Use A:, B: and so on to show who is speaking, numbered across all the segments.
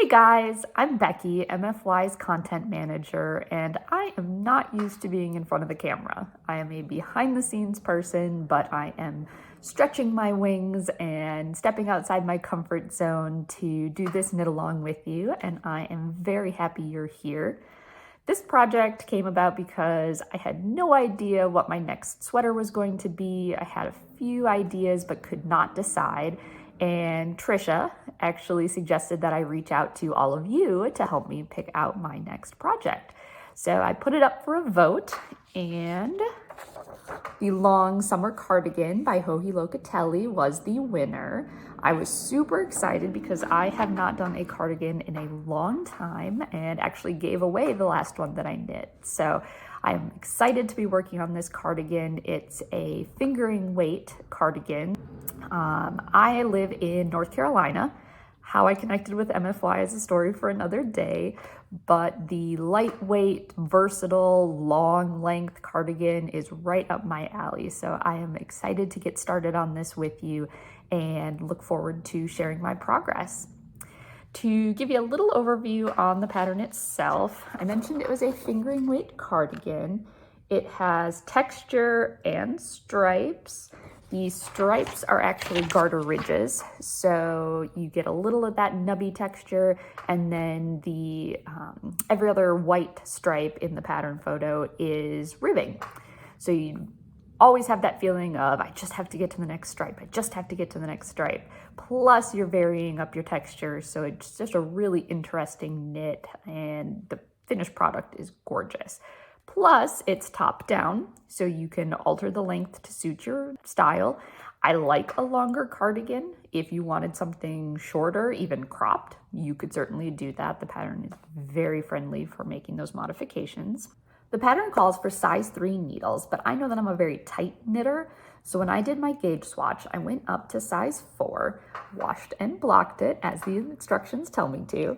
A: Hey guys, I'm Becky, MFY's content manager, and I am not used to being in front of the camera. I am a behind the scenes person, but I am stretching my wings and stepping outside my comfort zone to do this knit along with you, and I am very happy you're here. This project came about because I had no idea what my next sweater was going to be. I had a few ideas but could not decide. And Trisha actually suggested that I reach out to all of you to help me pick out my next project. So I put it up for a vote, and the long summer cardigan by Joji Locatelli was the winner. I was super excited because I have not done a cardigan in a long time and actually gave away the last one that I knit. So I'm excited to be working on this cardigan. It's a fingering weight cardigan. I live in North Carolina. How I connected with MFY is a story for another day, but the lightweight, versatile, long length cardigan is right up my alley. So I am excited to get started on this with you and look forward to sharing my progress. To give you a little overview on the pattern itself, I mentioned it was a fingering weight cardigan. It has texture and stripes. The stripes are actually garter ridges, so you get a little of that nubby texture, and then the every other white stripe in the pattern photo is ribbing. So you always have that feeling of, I just have to get to the next stripe. I just have to get to the next stripe. Plus you're varying up your texture, so it's just a really interesting knit, and the finished product is gorgeous. Plus, it's top down, so you can alter the length to suit your style. I like a longer cardigan. If you wanted something shorter, even cropped, you could certainly do that. The pattern is very friendly for making those modifications. The pattern calls for size 3 needles, but I know that I'm a very tight knitter, so when I did my gauge swatch, I went up to size 4, washed and blocked it as the instructions tell me to,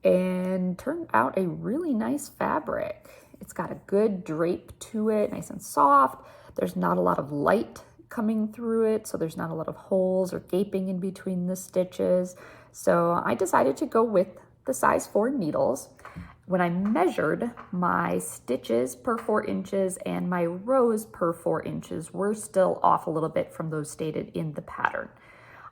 A: and turned out a really nice fabric. It's got a good drape to it, nice and soft. There's not a lot of light coming through it, so there's not a lot of holes or gaping in between the stitches. So I decided to go with the size 4 needles. When I measured, my stitches per 4 inches and my rows per 4 inches were still off a little bit from those stated in the pattern.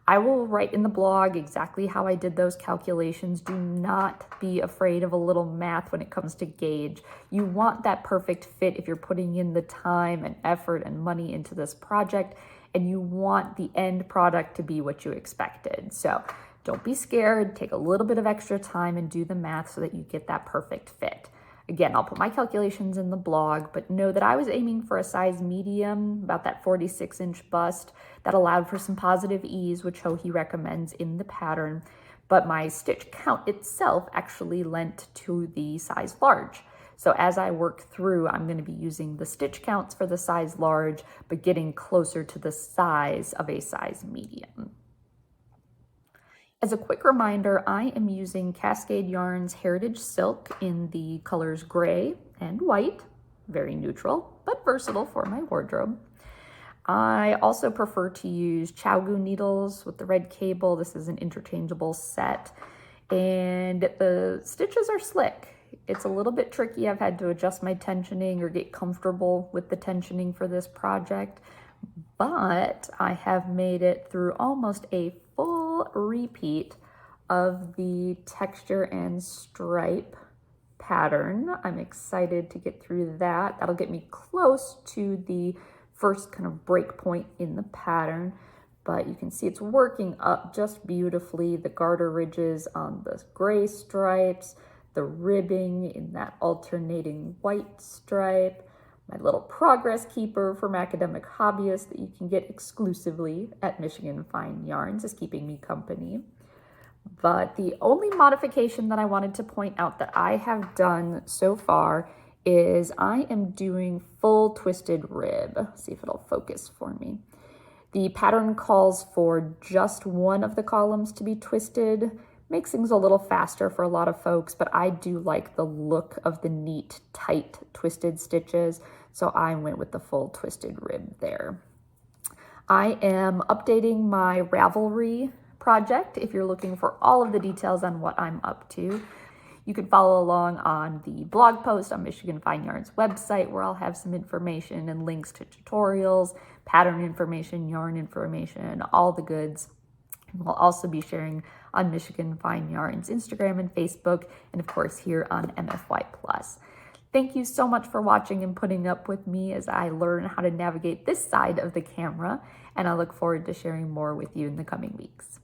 A: I will write in the blog exactly how I did those calculations. Do not be afraid of a little math when it comes to gauge. You want that perfect fit if you're putting in the time and effort and money into this project, and you want the end product to be what you expected. So don't be scared, take a little bit of extra time and do the math so that you get that perfect fit. Again, I'll put my calculations in the blog, but know that I was aiming for a size medium, about that 46-inch bust. That allowed for some positive ease, which Joji recommends in the pattern, but my stitch count itself actually lent to the size large. So as I work through, I'm going to be using the stitch counts for the size large, but getting closer to the size of a size medium. As a quick reminder, I am using Cascade Yarns Heritage Silk in the colors gray and white, very neutral, but versatile for my wardrobe. I also prefer to use Chowgu needles with the red cable. This is an interchangeable set, and the stitches are slick. It's a little bit tricky. I've had to adjust my tensioning or get comfortable with the tensioning for this project, but I have made it through almost a full repeat of the texture and stripe pattern. I'm excited to get through that. That'll get me close to the first kind of break point in the pattern, but you can see it's working up just beautifully. The garter ridges on the gray stripes, the ribbing in that alternating white stripe, my little progress keeper from academic hobbyists that you can get exclusively at Michigan Fine Yarns is keeping me company. But the only modification that I wanted to point out that I have done so far is I am doing full twisted rib. See if it'll focus for me. The pattern calls for just one of the columns to be twisted. Makes things a little faster for a lot of folks, but I do like the look of the neat, tight, twisted stitches, so I went with the full twisted rib there. I am updating my Ravelry project if you're looking for all of the details on what I'm up to. You can follow along on the blog post on Michigan Fine Yarn's website, where I'll have some information and links to tutorials, pattern information, yarn information, all the goods. And we'll also be sharing on Michigan Fine Yarn's Instagram and Facebook, and of course here on MFY Plus. Thank you so much for watching and putting up with me as I learn how to navigate this side of the camera, and I look forward to sharing more with you in the coming weeks.